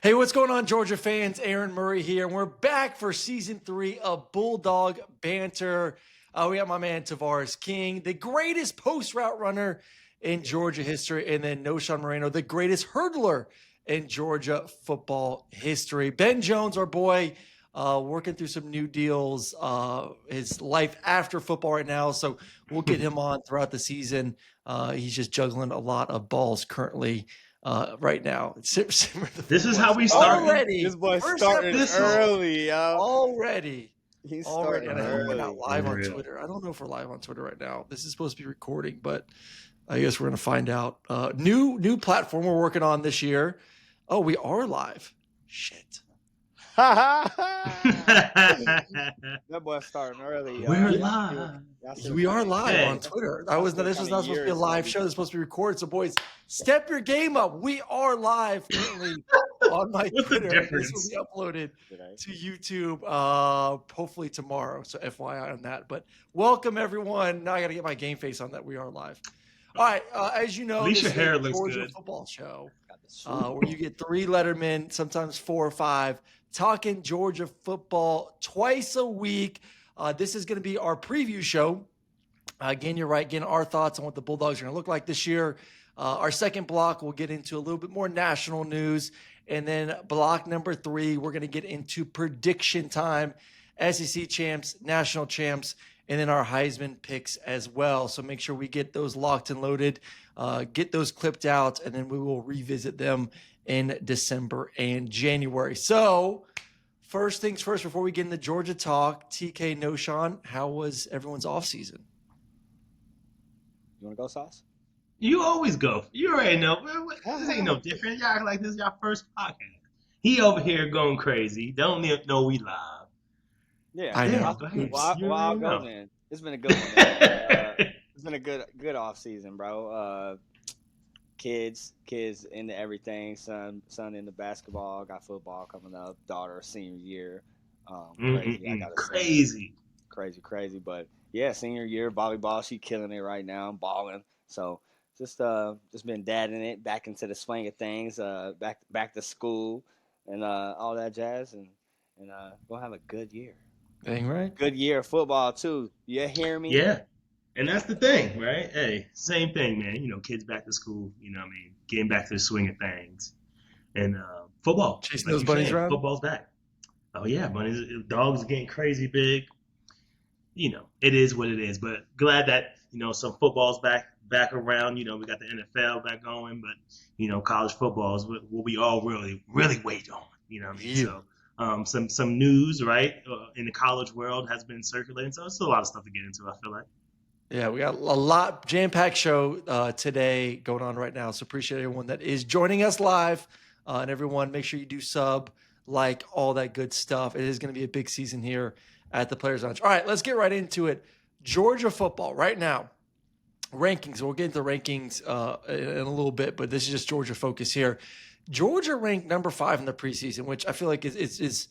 Hey, what's going on, Georgia fans? Aaron Murray here, and we're back for season 3 of Bulldawg Banter. We got my man Tavarres King, the greatest post route runner in Georgia history, and then Knowshon Moreno, the greatest hurdler in Georgia football history. Ben Jones, our boy, working through some new deals, his life after football right now, so we'll get him on throughout the season. He's just juggling a lot of balls currently. Right now. This is how we start. Already. This boy starting early, yo. Already. He's already. starting And I hope we're early. not live on Twitter. I don't know if we're live on Twitter right now. This is supposed to be recording, but I guess we're going to find out. New platform we're working on this year. Oh, we are live. Shit. That boy starting early. We're live. We are live on Twitter. This was not supposed to be a live show. This is supposed to be recorded. So, boys, step your game up. We are live currently on my Twitter. This will be uploaded to YouTube hopefully tomorrow. So, FYI on that. But welcome, everyone. Now I got to get my game face on that. We are live. All right. As you know, at least your hair looks Georgia good. Football show where you get 3 lettermen, sometimes 4 or 5, talking Georgia football twice a week. This is going to be our preview show. Again, you're right. Again, our thoughts on what the Bulldogs are going to look like this year. Our second block, we'll get into a little bit more national news. And then block number 3, we're going to get into prediction time, SEC champs, national champs, and then our Heisman picks as well. So make sure we get those locked and loaded, get those clipped out, and then we will revisit them in December and January. So first things first, before we get into Georgia talk, TK, Knowshon, how was everyone's offseason? You want to go, Sauce? You always go. You already know. This ain't no different. Y'all act like this is your first podcast. He over here going crazy. Don't even know we live. Yeah, I know. Well, I'll go then. It's been a good one. It's been a good off season, bro. Kids into everything. Son into basketball. Got football coming up. Daughter senior year. Crazy. Crazy. But yeah, senior year volleyball. She killing it right now. I'm balling. So just been dadding it back into the swing of things. Back to school and all that jazz and gonna have a good year. Dang right. Good year of football too. You hear me? Yeah. And that's the thing, right? Hey, same thing, man. You know, kids back to school, you know what I mean? Getting back to the swing of things. And football. Chasing those bunnies around? Football's back. Oh, yeah. Bunnies, dogs are getting crazy big. You know, it is what it is. But glad that, you know, some football's back around. You know, we got the NFL back going. But, you know, college football is what we all really, really wait on. You know what I mean? Yeah. So some news, right, in the college world has been circulating. So it's a lot of stuff to get into, I feel like. Yeah, we got a lot jam-packed show today going on right now. So appreciate everyone that is joining us live. And everyone, make sure you do sub, like, all that good stuff. It is going to be a big season here at the Players Lounge. All right, let's get right into it. Georgia football right now. Rankings. We'll get into rankings in a little bit, but this is just Georgia focus here. Georgia ranked number 5 in the preseason, which I feel like is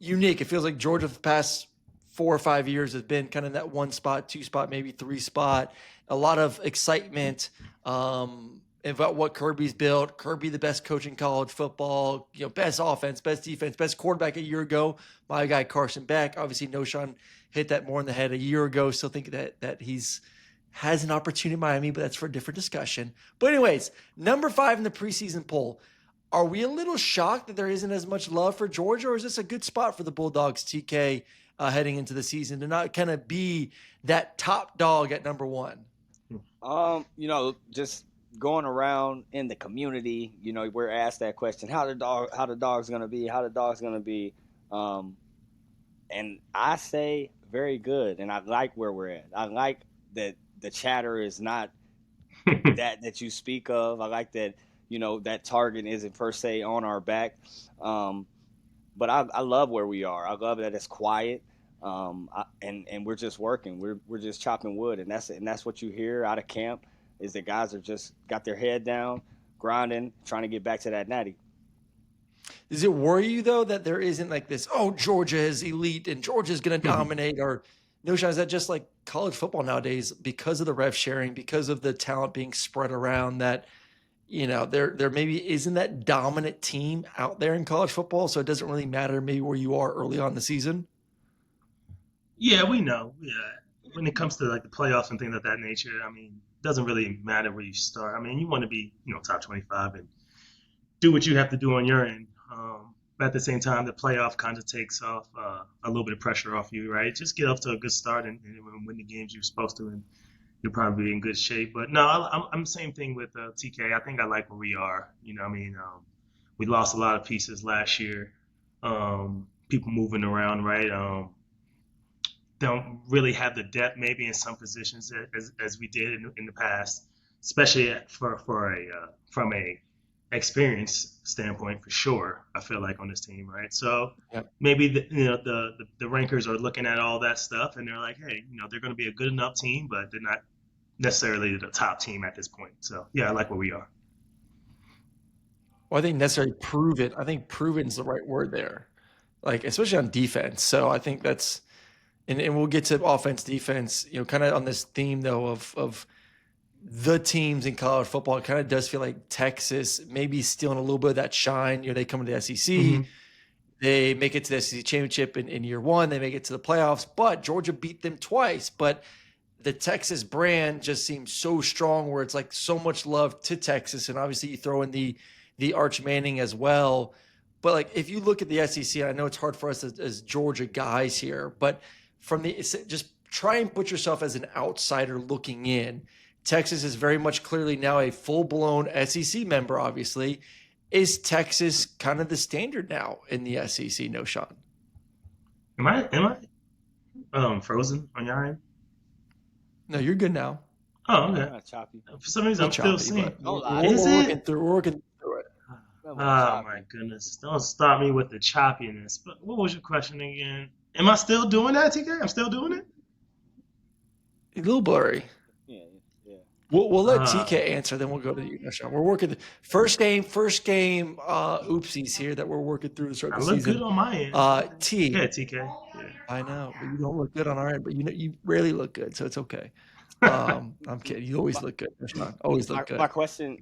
unique. It feels like Georgia for the past 4 or 5 years has been kind of that 1 spot, 2 spot, maybe 3 spot. A lot of excitement about what Kirby's built. Kirby, the best coach in college football, you know, best offense, best defense, best quarterback a year ago. My guy Carson Beck, obviously Knowshon hit that more in the head a year ago. Still think that he's has an opportunity in Miami, but that's for a different discussion. But anyways, number 5 in the preseason poll. Are we a little shocked that there isn't as much love for Georgia, or is this a good spot for the Bulldogs, TK, heading into the season to not kind of be that top dog at number 1? You know, just going around in the community, you know, we're asked that question: how the Dogs gonna be? How the Dogs gonna be? And I say very good, and I like where we're at. I like that the chatter is not that you speak of. I like that. You know, that target isn't per se on our back. But I love where we are. I love that it's quiet. And we're just working. We're just chopping wood. And that's what you hear out of camp is that guys are just got their head down, grinding, trying to get back to that natty. Does it worry you, though, that there isn't like this, oh, Georgia is elite and Georgia's going to dominate? Or, Knowshon, is that just like college football nowadays because of the rev sharing, because of the talent being spread around that – there maybe isn't that dominant team out there in college football, so it doesn't really matter maybe where you are early on in the season? Yeah, we know. Yeah, when it comes to like the playoffs and things of that nature, I mean, it doesn't really matter where you start. I mean, you want to be, top 25 and do what you have to do on your end. But at the same time, the playoff kind of takes off a little bit of pressure off you, right? Just get off to a good start and win the games you're supposed to, and you'll probably be in good shape. But no, I'm same thing with TK. I think I like where we are. I mean, we lost a lot of pieces last year. People moving around, right? Don't really have the depth maybe in some positions as we did in the past, especially for a from a experience standpoint for sure. I feel like on this team, right? So Yep. maybe the rankers are looking at all that stuff and they're like, hey, they're going to be a good enough team, but they're not necessarily the top team at this point. So yeah, I like where we are. Well, I think necessarily proven. I think proven is the right word there, like especially on defense. So I think that's, and we'll get to offense, defense. Kind of on this theme though of the teams in college football. It kind of does feel like Texas maybe stealing a little bit of that shine. They come to the SEC, Mm-hmm. they make it to the SEC championship in year one, they make it to the playoffs, but Georgia beat them twice. But the Texas brand just seems so strong where it's like so much love to Texas. And obviously you throw in the Arch Manning as well. But like if you look at the SEC, I know it's hard for us as Georgia guys here, but from just try and put yourself as an outsider looking in. Texas is very much clearly now a full-blown SEC member, obviously. Is Texas kind of the standard now in the SEC, Knowshon? Am I frozen on your end? No, you're good now. Oh, okay. Choppy. For some reason, I'm still seeing. Is We're it? working through it. Oh my goodness! Don't start me with the choppiness. But what was your question again? Am I still doing that, TK? I'm still doing it. A little blurry. Yeah. We'll let TK answer, then we'll go to you, Knowshon. We're working the first game, oopsies here that we're working through to start I the look season. good on my end. Yeah, TK. Yeah. I know, but you don't look good on our end, but you rarely look good, so it's okay. I'm kidding. You always look good, Knowshon. Always look good. My question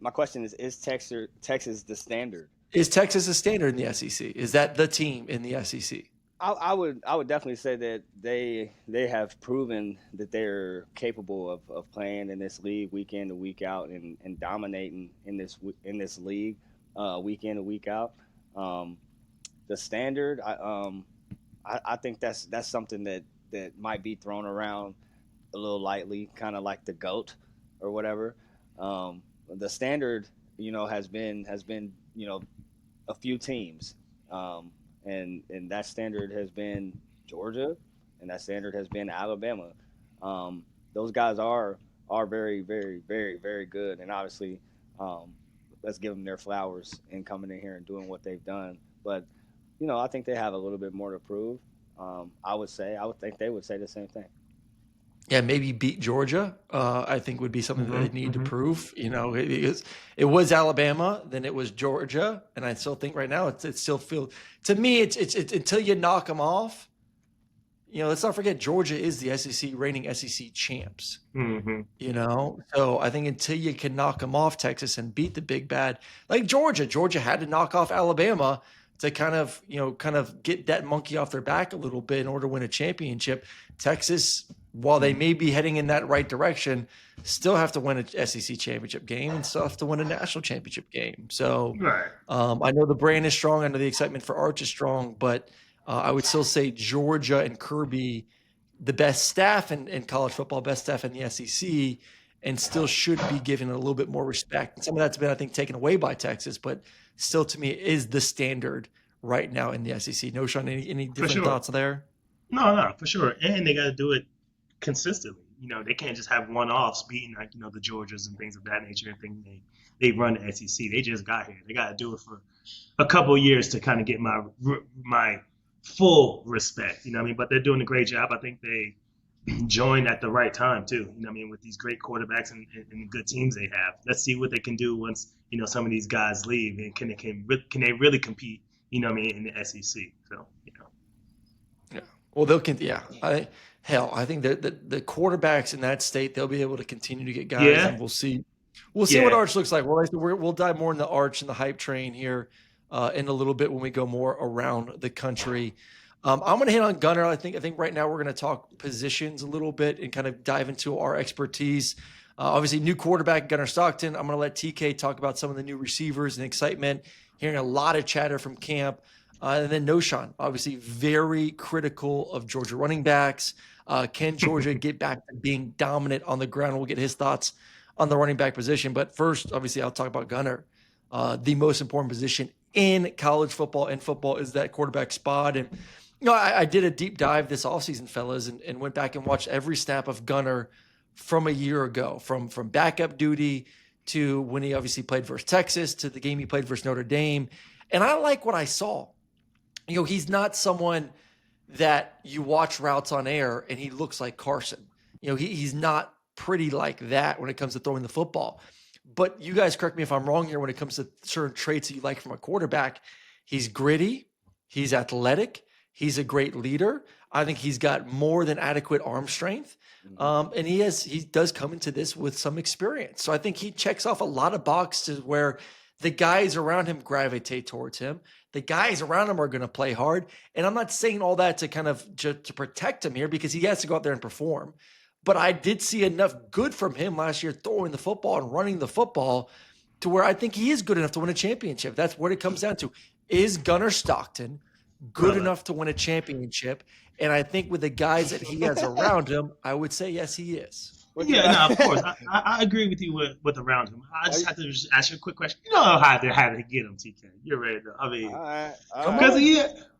is Texas the standard? Is Texas a standard in the SEC? Is that the team in the SEC? I would definitely say that they have proven that they're capable of playing in this league week in and week out and dominating in this league week in and week out. The standard, I think that's something that might be thrown around a little lightly, kind of like the GOAT or whatever. The standard, has been a few teams. And that standard has been Georgia, and that standard has been Alabama. Those guys are very, very, very, very good, and obviously, let's give them their flowers in coming in here and doing what they've done. But I think they have a little bit more to prove. I would think they would say the same thing. Yeah, maybe beat Georgia. I think would be something that they need to prove. It was Alabama, then it was Georgia, and I still think right now it still feels to me it's until you knock them off. Let's not forget Georgia is the SEC reigning SEC champs. Mm-hmm. So I think until you can knock them off, Texas, and beat the big bad like Georgia had to knock off Alabama to kind of get that monkey off their back a little bit in order to win a championship. Texas, while they may be heading in that right direction, still have to win a SEC championship game and still have to win a national championship game. So Right. I know the brand is strong. I know the excitement for Arch is strong, but I would still say Georgia and Kirby, the best staff in college football, best staff in the SEC, and still should be given a little bit more respect. And some of that's been, I think, taken away by Texas, but still to me is the standard right now in the SEC. Knowshon, any different thoughts there? No, for sure. And they got to do it consistently. They can't just have one-offs beating like the Georgias and things of that nature and think they run the SEC. They just got here. They got to do it for a couple of years to kind of get my full respect. But they're doing a great job. I think they joined at the right time too. With these great quarterbacks and good teams they have. Let's see what they can do once some of these guys leave and can they really compete? In the SEC. So Yeah. Well, they'll continue. Yeah. I think that the quarterbacks in that state, they'll be able to continue to get guys, and we'll see We'll see what Yeah, Arch looks like. We'll dive more in the Arch and the hype train here in a little bit when we go more around the country. I'm going to hit on Gunner. I think right now we're going to talk positions a little bit and kind of dive into our expertise. Obviously, new quarterback Gunner Stockton. I'm going to let TK talk about some of the new receivers and excitement. Hearing a lot of chatter from camp, and then Knowshon, obviously very critical of Georgia running backs. Can Georgia get back to being dominant on the ground? We'll get his thoughts on the running back position. But first, obviously, I'll talk about Gunner. The most important position in college football and football is that quarterback spot. And, I did a deep dive this offseason, fellas, and went back and watched every snap of Gunner from a year ago, from backup duty to when he obviously played versus Texas to the game he played versus Notre Dame. And I like what I saw. He's not someone that you watch routes on air and he looks like Carson. He's not pretty like that when it comes to throwing the football. But you guys correct me if I'm wrong here when it comes to certain traits that you like from a quarterback. He's gritty. He's athletic. He's a great leader. I think he's got more than adequate arm strength. And he does come into this with some experience. So I think he checks off a lot of boxes where the guys around him gravitate towards him. The guys around him are going to play hard. And I'm not saying all that to kind of to protect him here because he has to go out there and perform. But I did see enough good from him last year throwing the football and running the football to where I think he is good enough to win a championship. That's what it comes down to. Is Gunner Stockton good enough to win a championship? And I think with the guys that he has around him, I would say yes, he is. yeah, no, of course. I agree with you with around him. I just have to just ask you a quick question. You know how they had to get him, TK. You're ready to. I mean,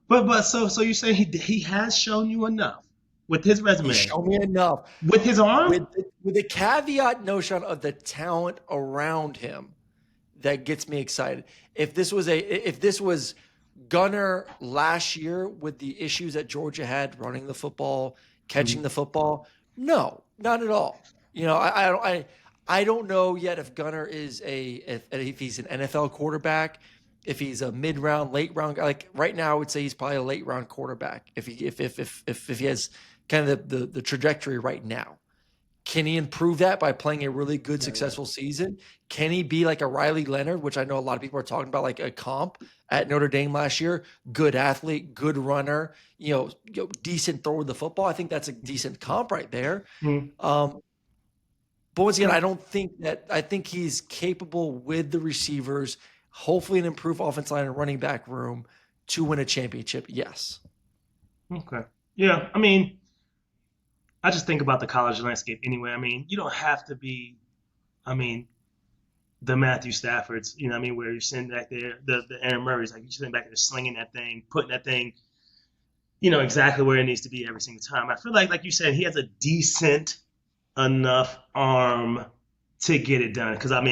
but so you're saying he has shown you enough with his resume, He's shown me enough with his arm, with the caveat notion of the talent around him that gets me excited. If this was Gunner last year with the issues that Georgia had running the football, catching the football, no, not at all. I don't know yet if Gunner is if he's an NFL quarterback, if he's a mid-round, late-round guy. Like right now, I would say he's probably a late-round quarterback if he has kind of the trajectory right now. Can he improve that by playing a really good, successful season? Can he be like a Riley Leonard, which I know a lot of people are talking about, like a comp at Notre Dame last year? Good athlete, good runner, decent thrower of the football. I think that's a decent comp right there. But once again, I think he's capable with the receivers, hopefully an improved offensive line and running back room to win a championship. Yes. Okay. Yeah, I mean, I just think about the college landscape anyway. I mean, you don't have to be, the Matthew Staffords, where you're sitting back there, the Aaron Murray's, like you're sitting back there slinging that thing, putting that thing, exactly where it needs to be every single time. I feel like you said, he has a decent enough arm to get it done. Because, I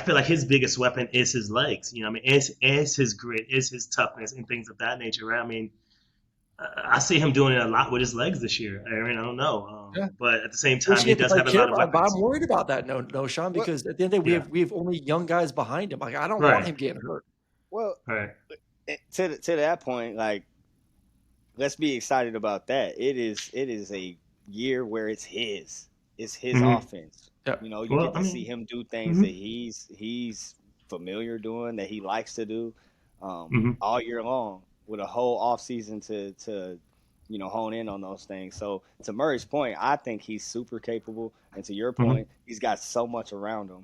feel like his biggest weapon is his legs, is his grit, is his toughness and things of that nature, right? I see him doing it a lot with his legs this year, Aaron. I don't know. But at the same time, he does have a lot of weapons. But I'm worried about that, Knowshon, because at the end of the day, we have only young guys behind him. Like, I don't want him getting hurt. Well, to that point, like, let's be excited about that. It is a year where it's his offense. Yep. You get to see him do things that he's familiar doing, that he likes to do all year long, with a whole offseason to hone in on those things. So to Murray's point, I think he's super capable, and to your point, he's got so much around him,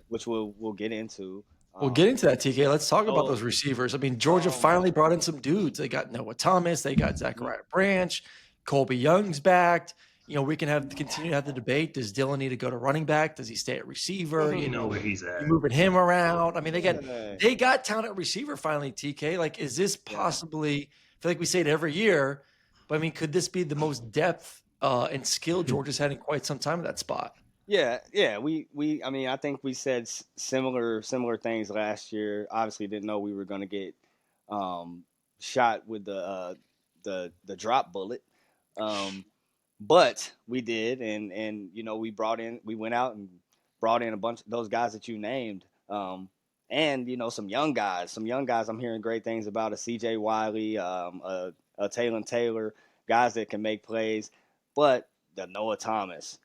which we'll get into. We'll get into that, TK. Let's talk about those receivers. I mean, Georgia finally brought in some dudes. They got Noah Thomas. They got Zachariah Branch. Colby Young's backed. We can continue to have the debate. Does Dylan need to go to running back? Does he stay at receiver? Where he's at. You're moving him around. I mean, they got talent at receiver finally, TK. Like, is this possibly, I feel like we say it every year, but I mean, could this be the most depth and skill Georgia's had in quite some time at that spot? Yeah. I think we said similar things last year. Obviously, didn't know we were going to get shot with the drop bullet, but we did, and we went out and brought in a bunch of those guys that you named, and some young guys. I'm hearing great things about: a CJ Wiley, a Taylor Taylor, guys that can make plays, but the Noah Thomas.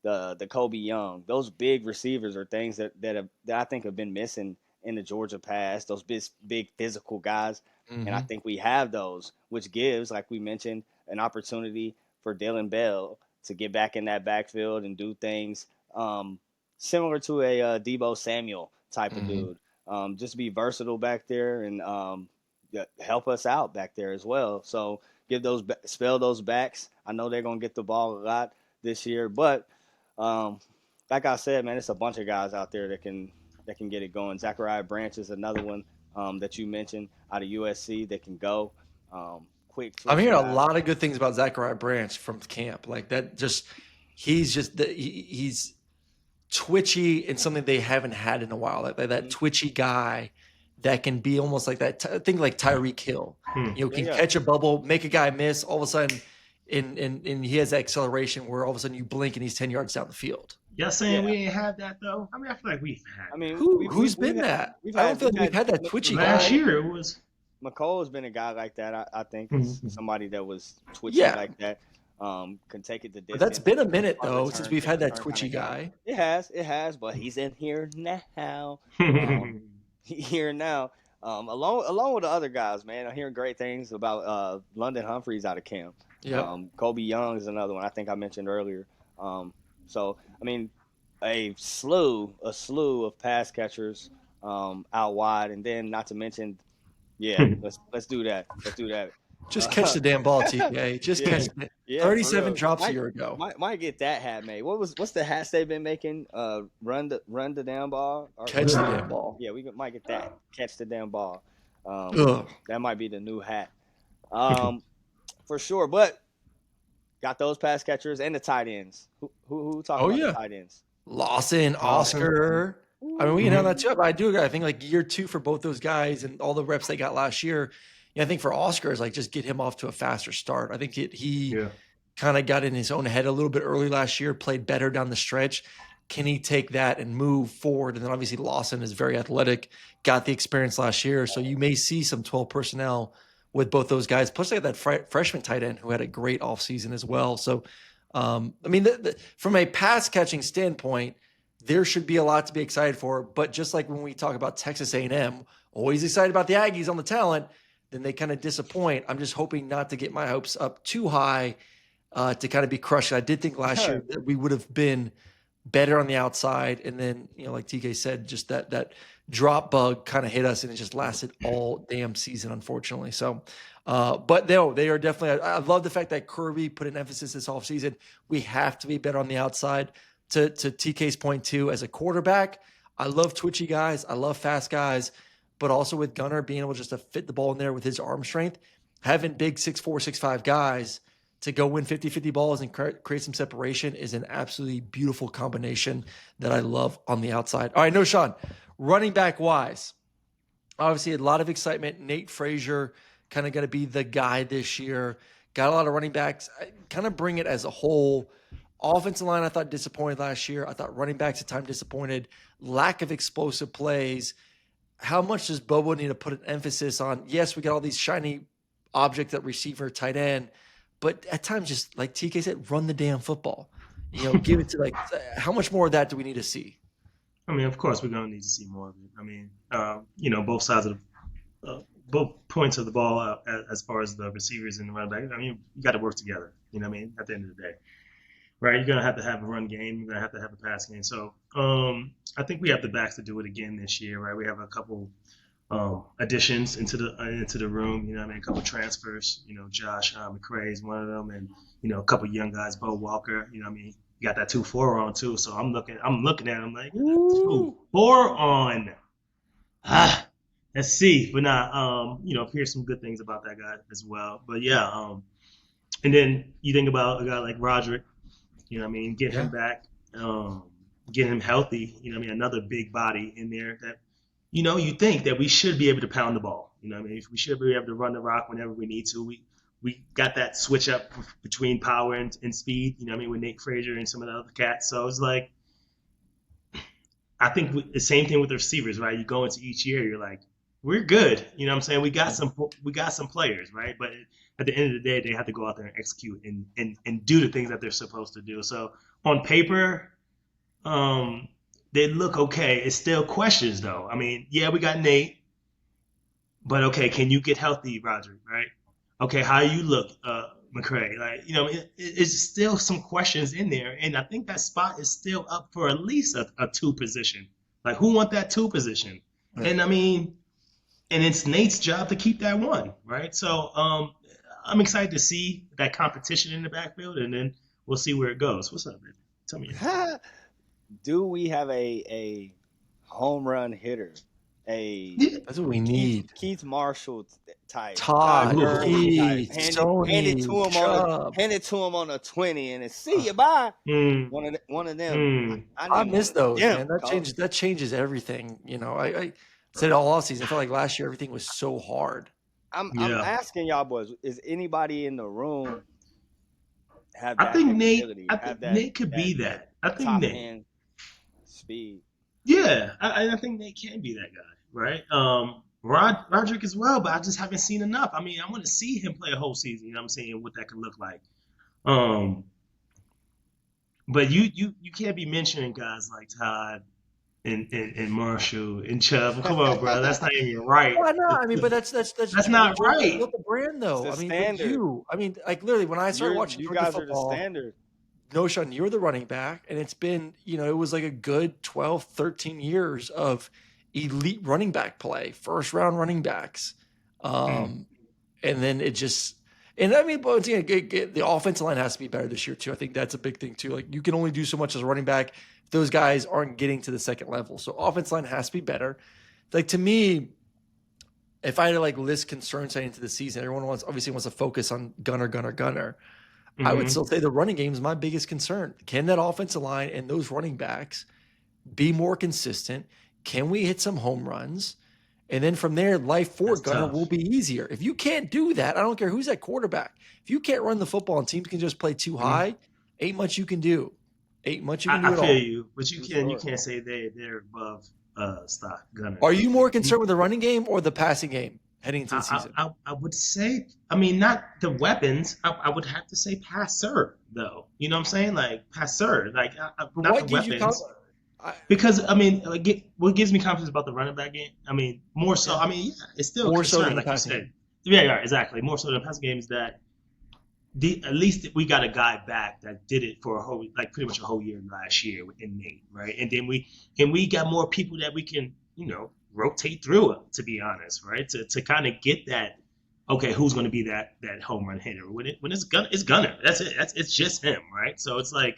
the Kobe Young. Those big receivers are things that I think have been missing in the Georgia past. Those big physical guys, and I Hmm. think we have those, which gives, like we mentioned, an opportunity for Dylan Bell to get back in that backfield and do things similar to a Debo Samuel type of Hmm. dude. Just be versatile back there and help us out back there as well. So spell those backs. I know they're gonna get the ball a lot this year, but um, like I said, man, it's a bunch of guys out there that can get it going. Zachariah Branch is another one that you mentioned out of USC that can go. Quick I'm twitch hearing a guy. lot of good things about Zachariah Branch from camp. Like that, he's twitchy and something they haven't had in a while. That twitchy guy that can be almost like that. Think like Tyreek Hill. Hmm. Yeah, Can yeah. catch a bubble, make a guy miss. All of a sudden, and he has that acceleration where all of a sudden you blink and he's 10 yards down the field. Y'all saying Yeah. we ain't had that though? I mean, I feel like we've had I that. mean, Who's been that? I don't feel like we've had that twitchy Last guy. year it was. McCole has been a guy like that. I think is Mhm. somebody that was twitchy Yeah, like that. Can take it the but that's distance. been a minute Punt though since return, we've kick had that return kind twitchy of guy. guy. It has, but he's in here now. Um, here now. Along with the other guys, man, I'm hearing great things about London Humphreys out of camp. Yep. Kobe Young is another one I think I mentioned earlier. So I mean, a slew of pass catchers out wide, and then not to mention, yeah, let's do that. Let's do that. Just catch the damn ball, TK. Just Yeah, catch it. yeah, for 37 real. drops a Might year ago. might get that hat made. What's the hats they've been making? Run the damn ball. Catch the damn ball. Yeah, might get that. Catch the damn ball. Um, Ugh. that might be the new hat. For sure. But got those pass catchers and the tight ends. Who talking Oh about the yeah. tight ends? Lawson, Awesome. Oscar. I mean, we can Mhm. have that too. But I do. I think like year 2 for both those guys and all the reps they got last year. I think for Oscar is like just get him off to a faster start. I think he Yeah. kind of got in his own head a little bit early last year, played better down the stretch. Can he take that and move forward? And then obviously Lawson is very athletic, got the experience last year. So you may see some 12 personnel with both those guys. Plus, they got that freshman tight end who had a great offseason as well. So, I mean, from a pass catching standpoint, there should be a lot to be excited for. But just like when we talk about Texas A&M, always excited about the Aggies on the talent, then they kind of disappoint. I'm just hoping not to get my hopes up too high to kind of be crushed. I did think last year that we would have been better on the outside, and then like TK said, just that drop bug kind of hit us, and it just lasted all damn season, unfortunately. So, but no, they are definitely. I love the fact that Kirby put an emphasis this offseason. We have to be better on the outside. To TK's point too, as a quarterback, I love twitchy guys. I love fast guys, but also with Gunner being able just to fit the ball in there with his arm strength, having big 6'4", 6'5" guys to go win 50-50 balls and create some separation is an absolutely beautiful combination that I love on the outside. All right, Knowshon, running back wise, obviously a lot of excitement. Nate Frazier kind of going to be the guy this year. Got a lot of running backs. Kind of bring it as a whole. Offensive line, I thought disappointed last year. I thought running backs at time disappointed. Lack of explosive plays. How much does Bobo need to put an emphasis on? Yes, we got all these shiny objects at receiver, tight end, but at times, just like TK said, run the damn football. Give it to how much more of that do we need to see? I mean, of course, we're gonna need to see more of it. I mean, both sides of both points of the ball as far as the receivers and the running back. I mean, you got to work together. You know what I mean? At the end of the day, right? You're gonna have to have a run game. You're gonna have to have a pass game. So, I think we have the backs to do it again this year, right? We have a couple additions into the room. You know what I mean? A couple transfers. Josh McCray is one of them, and a couple young guys, Bo Walker. You know what I mean? You got that 2-4 on too. So I'm looking at him like 2-4 on. Let's see. But not here's some good things about that guy as well. But yeah, and then you think about a guy like Roderick. You know what I mean? Get him back, get him healthy. You know what I mean? Another big body in there that you think that we should be able to pound the ball. You know what I mean? We should be able to run the rock whenever we need to. We got that switch up between power and speed, you know what I mean, with Nate Frazier and some of the other cats. So it's like, I think the same thing with the receivers, right? You go into each year, you're like, we're good. You know what I'm saying? We got some players, right? But at the end of the day, they have to go out there and execute and do the things that they're supposed to do. So on paper, they look okay. It's still questions though. I mean, yeah, we got Nate, but okay, can you get healthy, Roger? Right? Okay, how you look, McCray? Like, it's still some questions in there, and I think that spot is still up for at least a two position. Like, who want that two position? Yeah. And I mean, and it's Nate's job to keep that one, right? So, I'm excited to see that competition in the backfield, and then we'll see where it goes. What's up, man? Tell me. Do we have a home run hitter? Yeah. That's what we need. Keith Marshall type, Todd, Gurley type. Heath, Hand it Stoney, to him Chubb. hand it to him on a 20, and it's see you bye. Mm, One of them. mm. I need miss one of those, them, man. That changes everything. I said all offseason. I felt like last year everything was so hard. I'm Yeah. asking y'all boys, is anybody in the room have I that think Nate. capability? I Have think that Nate could be that. I think top Nate. end speed? Yeah, I think Nate can be that guy, right? Roderick as well, but I just haven't seen enough. I mean, I want to see him play a whole season. You know what I'm saying? What that could look like. Um, but you can't be mentioning guys like Todd and Marshall and Chubb. Come on, bro. That's not even right. Why not? I mean, but that's That's not right. built the brand though. It's I the mean, standard. like literally when I started watching You Georgia guys are the football, standard. Knowshon, you're the running back, and it's been, it was like a good 12, 13 years of elite running back play, first round running backs. And then it just, and I mean, but the offensive line has to be better this year too. I think that's a big thing too. Like you can only do so much as a running back if those guys aren't getting to the second level. So offensive line has to be better. Like to me, if I had to like list concerns heading into the season, everyone obviously wants to focus on gunner. I would still say the running game is my biggest concern. Can that offensive line and those running backs be more consistent? Can we hit some home runs? And then from there, life for That's Gunner tough. will be easier. If you can't do that, I don't care who's at quarterback. If you can't run the football and teams can just play too high, ain't much you can do. Ain't much you can do I at feel all. you, but you can't say they're above stock Gunner. Are you more concerned with the running game or the passing game heading into the season? I would say, I mean, not the weapons. I would have to say passer, though. You know what I'm saying? Like passer, like not What the gives you weapons. confidence? Because I mean, what gives me confidence about the running back game? I mean, more so. I mean, yeah, it's still More a so concern, than the like you passing said. game. Yeah, exactly. More so than the passing game is that at least we got a guy back that did it for pretty much a whole year last year in Nate, right? And then we got more people that we can, rotate through it, to be honest, right? To kind of get that, okay, who's going to be that home run hitter? When it's Gunner. That's it. It's just him, right? So it's like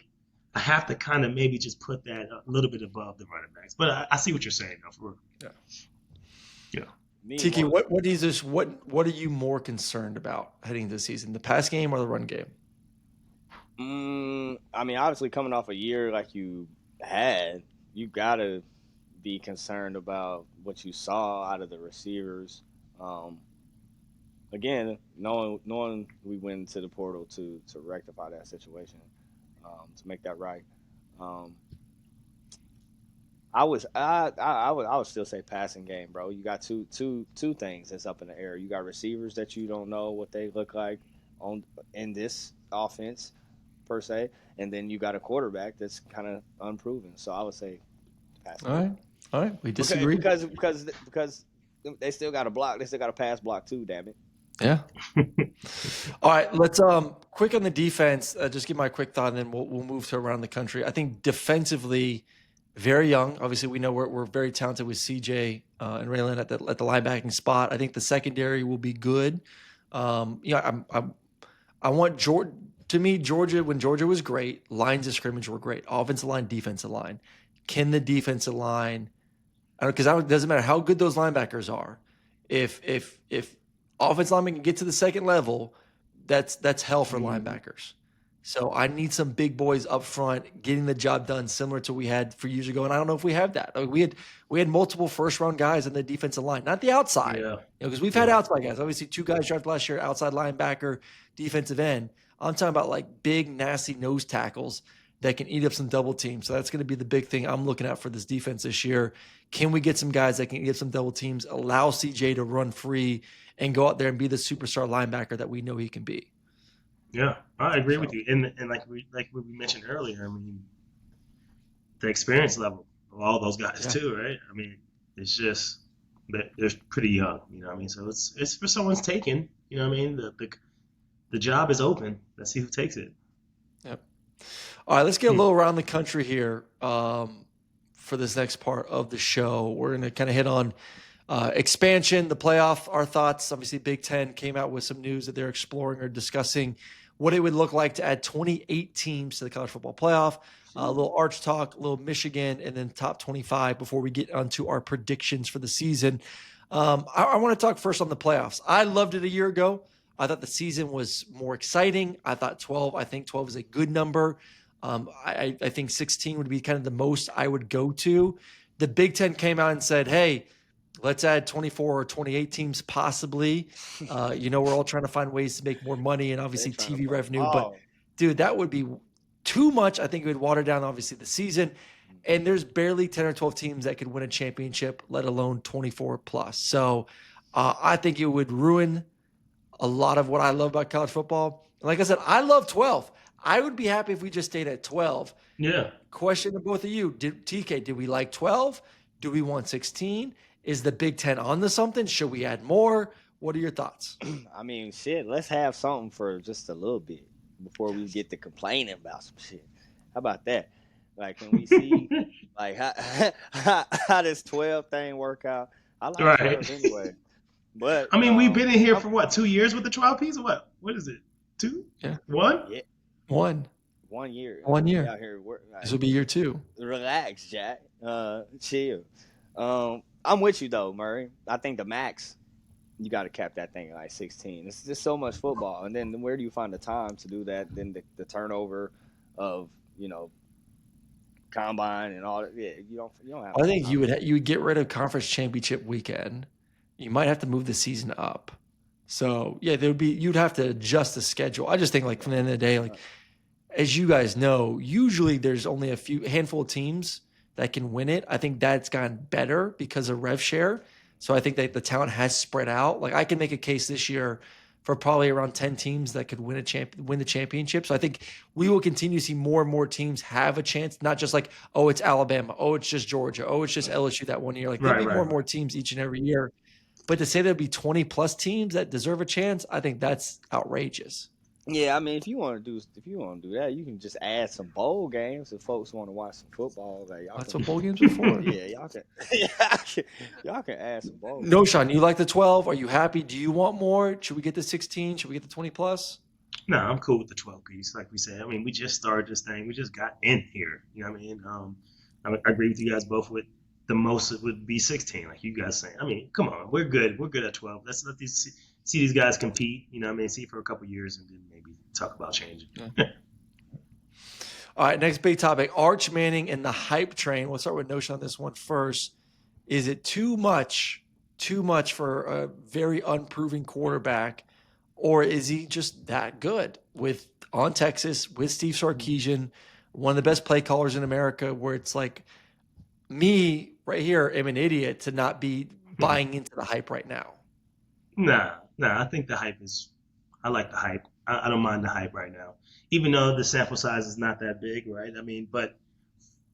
I have to kind of maybe just put that a little bit above the running backs. But I see what you're saying, though, for real. Yeah. Tiki, what are you more concerned about heading into the season? The pass game or the run game? I mean, obviously coming off a year like you had, you gotta be concerned about what you saw out of the receivers. Again, knowing we went into the portal to rectify that situation, to make that right. I would still say passing game, bro. You got two things that's up in the air. You got receivers that you don't know what they look like in this offense per se, and then you got a quarterback that's kind of unproven. So I would say passing game. All right. We disagree because they still got a block. They still got a pass block too. Damn it. Yeah. All right. Let's quick on the defense. Just give my quick thought, and then we'll move to around the country. I think defensively, very young. Obviously, we know we're very talented with CJ and Raylan at the linebacking spot. I think the secondary will be good. I want Georgia. To me, Georgia, when Georgia was great, lines of scrimmage were great. Offensive line, defensive line. Can the defensive line? Because it doesn't matter how good those linebackers are. If offensive linemen can get to the second level, that's hell for linebackers. So I need some big boys up front getting the job done, similar to what we had for years ago. And I don't know if we have that. We had multiple first round guys in the defensive line, not the outside. Because we've had outside guys. Obviously, 2 guys drafted last year, outside linebacker, defensive end. I'm talking about like big, nasty nose tackles that can eat up some double teams. So that's going to be the big thing I'm looking at for this defense this year. Can we get some guys that can eat up some double teams, allow CJ to run free and go out there and be the superstar linebacker that we know he can be? Yeah, I agree with So, you. And like we mentioned earlier, I mean, the experience level of all those guys yeah. too, right? I mean, it's just that they're pretty young, you know what I mean? So it's for someone's taking, you know what I mean? The job is open. Let's see who takes it. Yep. All right, let's get a Hmm. little around the country here for this next part of the show. We're going to kind of hit on expansion, the playoff, our thoughts. Obviously, Big Ten came out with some news that they're exploring or discussing what it would look like to add 28 teams to the college football playoff. A little Arch talk, a little Michigan, and then top 25 before we get onto our predictions for the season. I want to talk first on the playoffs. I loved it a year ago. I thought the season was more exciting. I thought 12, I think 12 is a good number. I think 16 would be kind of the most I would go to. The Big Ten came out and said, hey, let's add 24 or 28 teams possibly. We're all trying to find ways to make more money and They're obviously trying to TV play revenue. But, ball. dude, that would be too much. I think it would water down, obviously, the season. And there's barely 10 or 12 teams that could win a championship, let alone 24 plus. So I think it would ruin a lot of what I love about college football. And like I said, I love 12. I would be happy if we just stayed at 12. Yeah. Question to both of you. TK, did we like 12? Do we want 16? Is the Big Ten on to something? Should we add more? What are your thoughts? I mean, shit. Let's have something for just a little bit before we get to complaining about some shit. How about that? Like, can we see like how this 12 thing work out? I like Right. 12 anyway, but I mean, we've been in here I'm, for what, 2 years with the trial piece? Or what? What is it? Two? Yeah. One? yeah, One. 1 year. 1 year. We out here work. This will be year two. Relax, Jack. Chill. I'm with you though, Murray. I think the max you got to cap that thing at like 16. It's just so much football, and then where do you find the time to do that? Then the turnover of combine and all that. Yeah, you don't have I enough think time. you would get rid of conference championship weekend. You might have to move the season up. So yeah, you'd have to adjust the schedule. I just think like from the end of the day, like as you guys know, usually there's only handful of teams that can win it. I think that's gotten better because of rev share. So I think that the talent has spread out. Like I can make a case this year for probably around 10 teams that could win the championship. So I think we will continue to see more and more teams have a chance, not just like, oh, it's Alabama, oh, it's just Georgia, oh, it's just LSU that 1 year. Like there'll Right, be more right, and more right. teams each and every year. But to say there'll be 20 plus teams that deserve a chance, I think that's outrageous. Yeah, I mean, if you want to do that, you can just add some bowl games if folks want to watch some football. Like y'all That's can, what bowl games are for. yeah, y'all can add some bowl No, games. Sean, you like the 12? Are you happy? Do you want more? Should we get the 16? Should we get the 20 plus? No, I'm cool with the 12 piece. Like we said, I mean, we just started this thing. We just got in here. You know what I mean? I agree with you guys both with the most it would be 16, like you guys saying. I mean, come on, we're good. We're good at 12. Let's let see these guys compete. You know what I mean? See for a couple years and then maybe talk about changing. Yeah. All right, next big topic, Arch Manning and the hype train. We'll start with Knowshon on this one first. Is it too much for a very unproven quarterback, or is he just that good on Texas with Steve Sarkisian, one of the best play callers in America, where it's like me right here am an idiot to not be buying into the hype right now. Nah. I think the hype is. I like the hype. I don't mind the hype right now, even though the sample size is not that big, right? I mean, but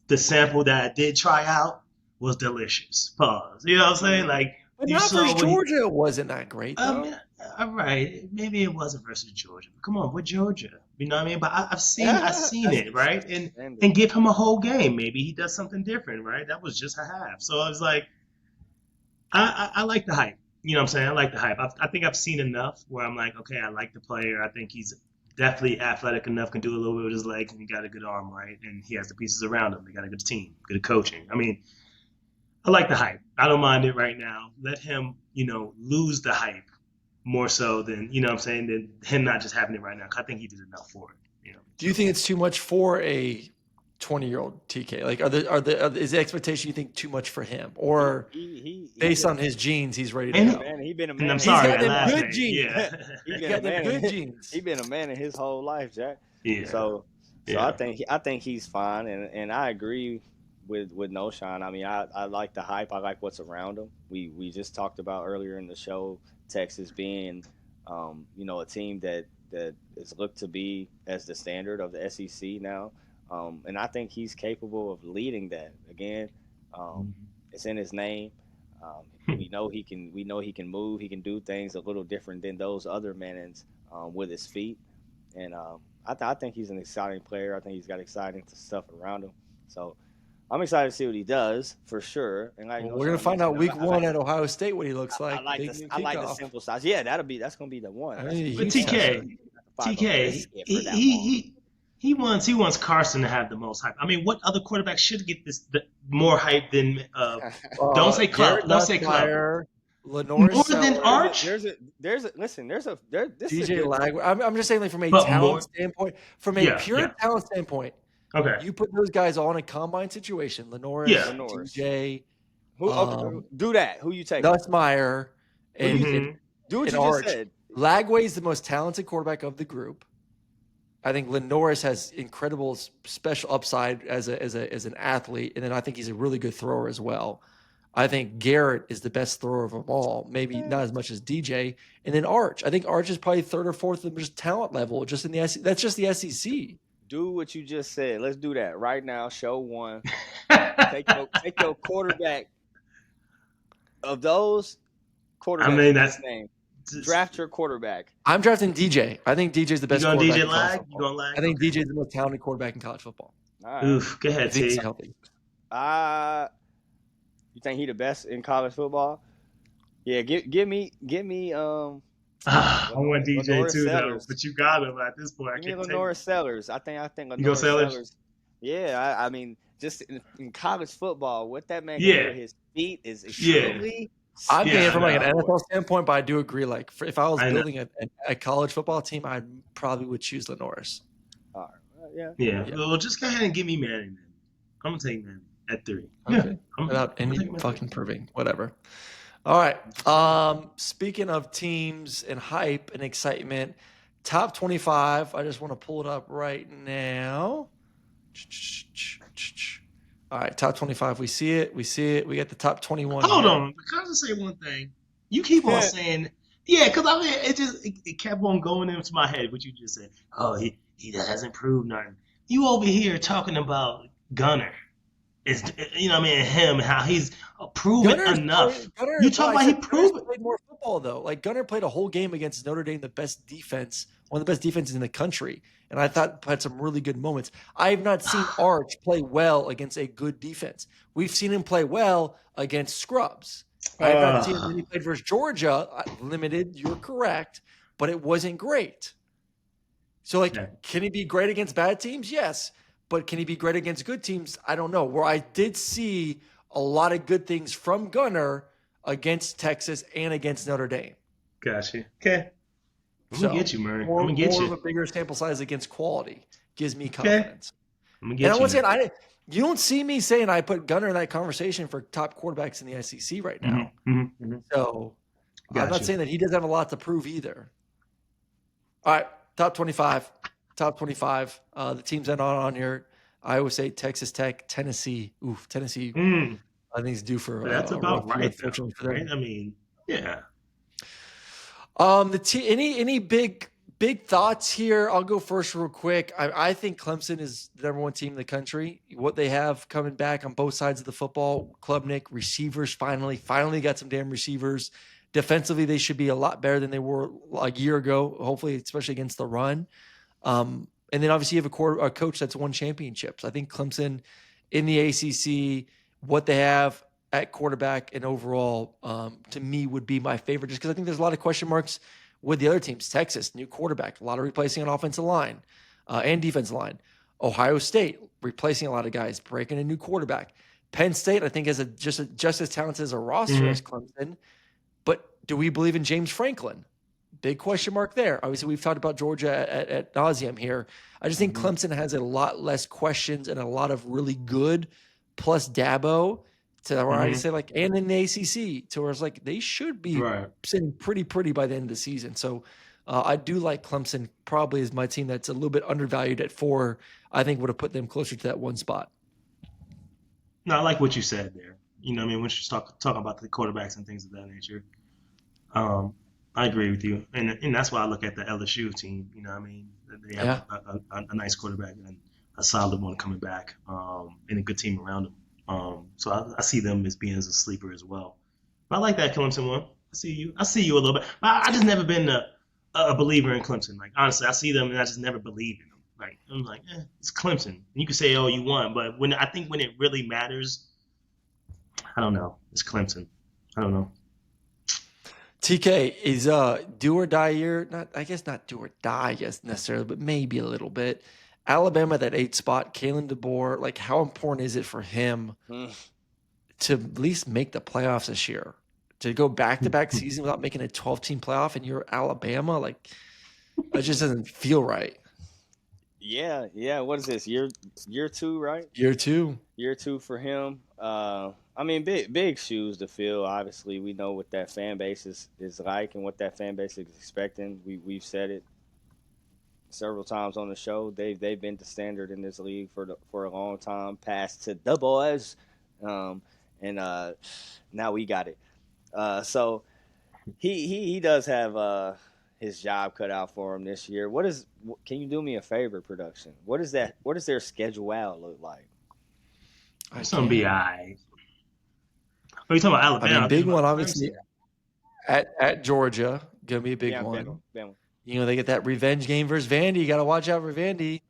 the sample that I did try out was delicious. Pause. You know what I'm saying? Like But you not saw versus what he. Georgia, it wasn't that great though. All right, maybe it wasn't versus Georgia, but come on, with Georgia, you know what I mean? But I've seen it, right? And give him a whole game. Maybe he does something different, right? That was just a half. So I was like, I like the hype. You know what I'm saying? I like the hype. I think I've seen enough where I'm like, okay, I like the player. I think he's definitely athletic enough, can do a little bit with his legs, and he got a good arm, right? And he has the pieces around him. They got a good team, good coaching. I mean, I like the hype. I don't mind it right now. Let him, lose the hype more so than, you know what I'm saying, than him not just having it right now. 'Cause I think he did enough for it. Do you think it's too much for a 20-year-old TK? Like, is the expectation you think too much for him, or He based been, on his genes, he's ready to he been And a go? man. He been a and I'm man. He's sorry, got that them last good name. genes. Yeah. He He's been a got them man. good genes. He been a man in his whole life, Jack. Yeah. So Yeah. I think he's fine, and I agree with Knowshon. I mean, I like the hype. I like what's around him. We just talked about earlier in the show Texas being, a team that that is looked to be as the standard of the SEC now. And I think he's capable of leading that. Again, it's in his name. We know he can. We know he can move. He can do things a little different than those other Mannings with his feet. And I think he's an exciting player. I think he's got exciting stuff around him. So I'm excited to see what he does for sure. And like We're gonna find out week 1 at Ohio State what he looks like. I like the simple size. Yeah, that's gonna be the one. I mean, But TK, he wants Carson to have the most hype. I mean, what other quarterback should get more hype than? Don't say club. Don't say club. Lenore more than Arch. This DJ Lag. I'm just saying, like, from a talent standpoint, from a pure talent standpoint. Okay. You put those guys all in a combine situation. Lenore, DJ. Do that. Who you take? Nussmeier and do what you Arch. just said. Lagway's the most talented quarterback of the group. I think Lenoris has incredible special upside as an athlete, and then I think he's a really good thrower as well. I think Garrett is the best thrower of them all, maybe not as much as DJ. And then Arch. I think Arch is probably third or fourth in just talent level, just in the SEC. That's just the SEC. Do what you just said. Let's do that right now. Show one. take your quarterback of those quarterbacks. I mean, that's name. Draft your quarterback. I'm drafting DJ. I think DJ is the best quarterback. DJ in college football. You going Lag? I think DJ is the most talented quarterback in college football. All right. Oof, go ahead, T. Healthy. You think he the best in college football? Yeah, give me. I want DJ Lenore too, Sellers. though. But you got him at this point. Give me Lenore Sellers. I think Lenore you go Sellers. Yeah, I mean, just in college football, what that man can do with his feet is extremely. I'm thinking from like an NFL standpoint, but I do agree. Like, if I was building a college football team, I probably would choose Lenoris. All right. Yeah. Well, just go ahead and give me Manning then. I'm gonna take Manning at 3. Okay. Without any fucking proving, whatever. All right. Speaking of teams and hype and excitement, top 25. I just want to pull it up right now. All right, top 25. We see it. We got the top 21. Hold on. Can I just say one thing? You keep on saying, because I mean, it kept on going into my head what you just said. Oh, he hasn't proved nothing. You over here talking about Gunner. It's, you know what I mean, him, how he's proven enough. You talk about he proved played more football, though. Like, Gunner played a whole game against Notre Dame, the best defense, one of the best defenses in the country. And I thought had some really good moments. I have not seen Arch play well against a good defense. We've seen him play well against scrubs. I have not seen him when he played versus Georgia. Limited, you're correct, but it wasn't great. So, can he be great against bad teams? Yes. But can he be great against good teams? I don't know. Where I did see a lot of good things from Gunner against Texas and against Notre Dame. Gotcha. Okay. I'm going to get you, Murray. I'm going to get you. More of a bigger sample size against quality gives me confidence. I'm going to get you. And I want to say, you don't see me saying I put Gunner in that conversation for top quarterbacks in the SEC right now. So I'm not saying that he doesn't have a lot to prove either. All right, top 25. Top 25. The teams that are on here, I would say Texas Tech, Tennessee. Oof, Tennessee. I think it's due for. That's about right. Unfortunately for them. Right? I mean, yeah. Any big thoughts here? I'll go first real quick. I think Clemson is the number one team in the country. What they have coming back on both sides of the football, Klubnik, receivers finally got some damn receivers. Defensively, they should be a lot better than they were a year ago, hopefully, especially against the run. And then obviously you have a coach that's won championships. I think Clemson in the ACC, what they have at quarterback and overall, to me would be my favorite, just because I think there's a lot of question marks with the other teams. Texas, new quarterback, a lot of replacing on offensive line and defensive line. Ohio State, replacing a lot of guys, breaking a new quarterback. Penn State, I think, has just as talented as a roster as Clemson. But do we believe in James Franklin? Big question mark there. Obviously, we've talked about Georgia at nauseum here. I just think Clemson has a lot less questions and a lot of really good, plus Dabo, to where I say and in the ACC, to where it's like they should be sitting pretty by the end of the season. So I do like Clemson. Probably is my team that's a little bit undervalued at 4. I think would have put them closer to that 1 spot. No, I like what you said there. You know what I mean? When you talk about the quarterbacks and things of that nature. I agree with you, and that's why I look at the LSU team. You know, what I mean, they have a nice quarterback and a solid one coming back, and a good team around them. So I see them as being as a sleeper as well. But I like that Clemson one. I see you a little bit. I just never been a believer in Clemson. Like honestly, I see them and I just never believe in them. Like I'm like, it's Clemson. And you can say, oh, you won, but when it really matters, I don't know. It's Clemson. I don't know. TK is do or die year. I guess not do or die, yes, necessarily, but maybe a little bit. Alabama, that 8 spot, Kalen DeBoer, like how important is it for him to at least make the playoffs this year? To go back-to-back season without making a 12-team playoff and you're Alabama, like that just doesn't feel right. Yeah. What is this? Year 2, right? Year 2. Year 2 for him. I mean, big shoes to fill. Obviously, we know what that fan base is like and what that fan base is expecting. We've said it several times on the show. They've been the standard in this league for a long time, passed to the boys, and now we got it. So he does have his job cut out for him this year. Can you do me a favor, production? What is their schedule look like? It's gonna be all right. Are you talking about Alabama? I mean, big one, obviously, at Georgia, gonna be a big one. Bama. You know, they get that revenge game versus Vandy. You got to watch out for Vandy.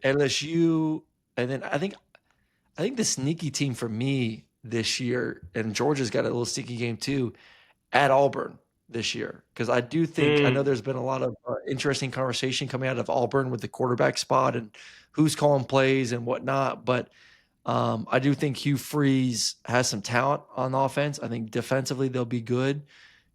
LSU, and then I think the sneaky team for me this year, and Georgia's got a little sneaky game too, at Auburn this year, because I do think I know there's been a lot of interesting conversation coming out of Auburn with the quarterback spot and who's calling plays and whatnot, but I do think Hugh Freeze has some talent on offense. I think defensively they'll be good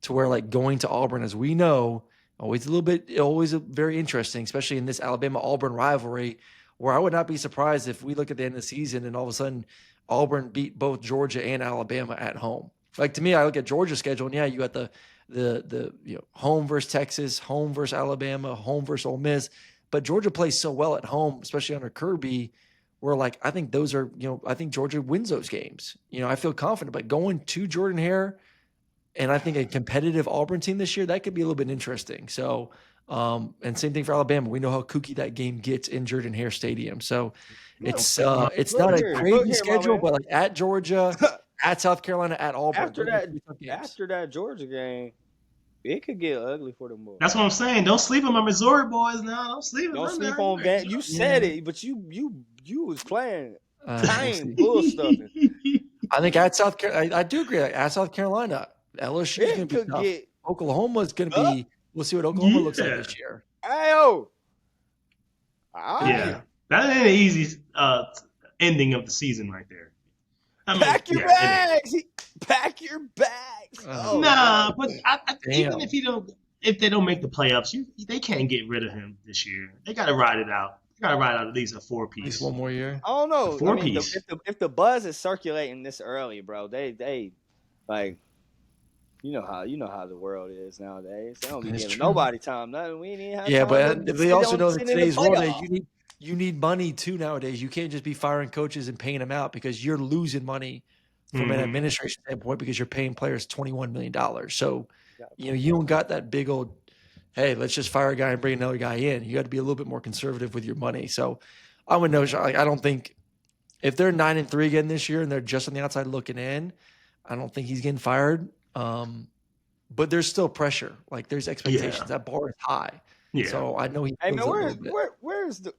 to where, like, going to Auburn, as we know, always very interesting, especially in this Alabama-Auburn rivalry, where I would not be surprised if we look at the end of the season and all of a sudden Auburn beat both Georgia and Alabama at home. Like, to me, I look at Georgia's schedule, and yeah, you got the home versus Texas, home versus Alabama, home versus Ole Miss, but Georgia plays so well at home, especially under Kirby, where, like, I think those are, I think Georgia wins those games. I feel confident, but going to Jordan-Hare, and I think a competitive Auburn team this year, that could be a little bit interesting. So, and same thing for Alabama. We know how kooky that game gets in Jordan-Hare Stadium. So it's not a crazy schedule, but like at Georgia, at South Carolina, at Auburn. After that Georgia game, it could get ugly for the boys. That's what I'm saying. Don't sleep on my Missouri boys now. Don't sleep on Van. You said it, but you was playing time bull stuffing. I think at South Carolina, I do agree. Like, at South Carolina, LSU is going to be tough. Oklahoma's going to be. We'll see what Oklahoma looks like this year. Ayo. Yeah, that ain't an easy ending of the season right there. Pack your bags. Pack your bags. But even if they don't make the playoffs, they can't get rid of him this year. They got to ride it out. They got to ride out at least a 4-piece. At least one more year. I don't know. A 4-piece. If the buzz is circulating this early, bro, they like. You know how the world is nowadays. They don't be giving nobody time. Nothing. We ain't have time. But they also know that today's world, you need money too nowadays. You can't just be firing coaches and paying them out because you're losing money from an administration standpoint because you're paying players $21 million. So, you don't got that big old, hey, let's just fire a guy and bring another guy in. You got to be a little bit more conservative with your money. So, I'm with Knowshon. Like, I don't think if they're 9-3 again this year and they're just on the outside looking in, I don't think he's getting fired. But there's still pressure. Like, there's expectations. Yeah. That bar is high. Yeah. So I know he. Hey man, where is the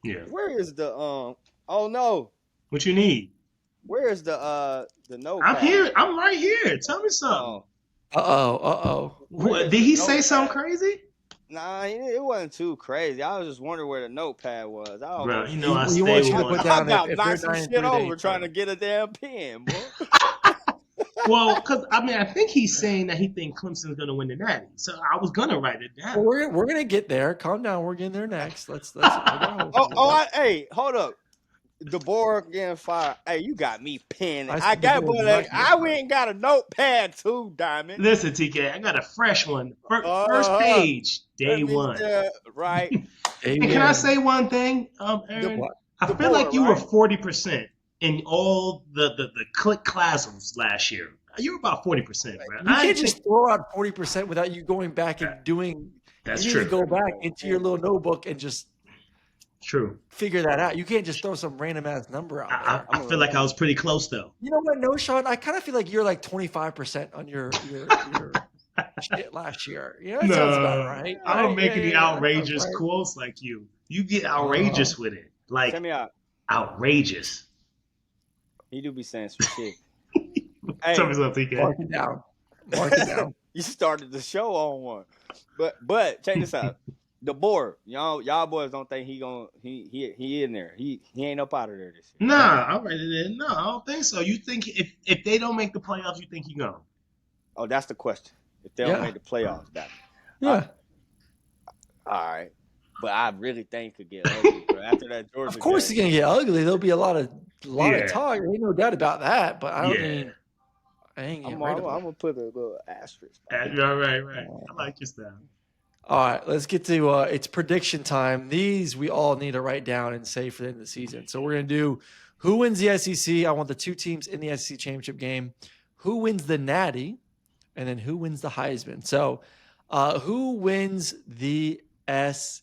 oh no. What you need? Where is the notepad? I'm here. I'm right here. Tell me something. What, did he say something crazy? Nah, it wasn't too crazy. I was just wondering where the notepad was. Bro, I stay with I'm about knocking some shit over trying to get a damn pen, boy. Well, because I think he's saying that he thinks Clemson's going to win the Natty. So I was going to write it down. Well, we're going to get there. Calm down. We're getting there next. Let's hey, hold up. DeBoer getting fired. Hey, you got me pinned. We ain't got a notepad too, Diamond. Listen, TK, I got a fresh one. First page, day one. Right. And can I say one thing, Aaron? I feel like you were 40%. In all the click classrooms last year. you're about 40%, bro. You can't just throw out 40% without you going back and doing. That's you true. need to go back into your little notebook and just True. figure that out. You can't just throw some random ass number out there. I feel like I was pretty close though. You know what, Knowshon? I kind of feel like you're like 25% on your shit last year. You know, that sounds about right. I don't make any Yeah, outrageous right. quotes like you. You get outrageous with it. Like Check me out. outrageous. He do be saying some shit. Hey, Tell me something, TK. Mark it down. Mark it down. you started the show on one. But check this out. The board, y'all boys don't think he in there. He ain't up out of there this year. Nah, I'm ready to. No, I don't think so. You think if they don't make the playoffs, you think he gone? Oh, that's the question. If they don't make the playoffs, back. Yeah. All right. But I really think it could get ugly, bro. After that Georgia Of course, game. it's gonna get ugly. There'll be a lot of Yeah. talk. Ain't no doubt about that. But I don't Yeah. mean I ain't I'm getting rid of it. gonna put a little asterisk. Right. I like your style. All right, let's get to it's prediction time. These we all need to write down and say for the end of the season. So we're gonna do who wins the SEC. I want the two teams in the SEC championship game. Who wins the Natty, and then who wins the Heisman. So, who wins the SEC?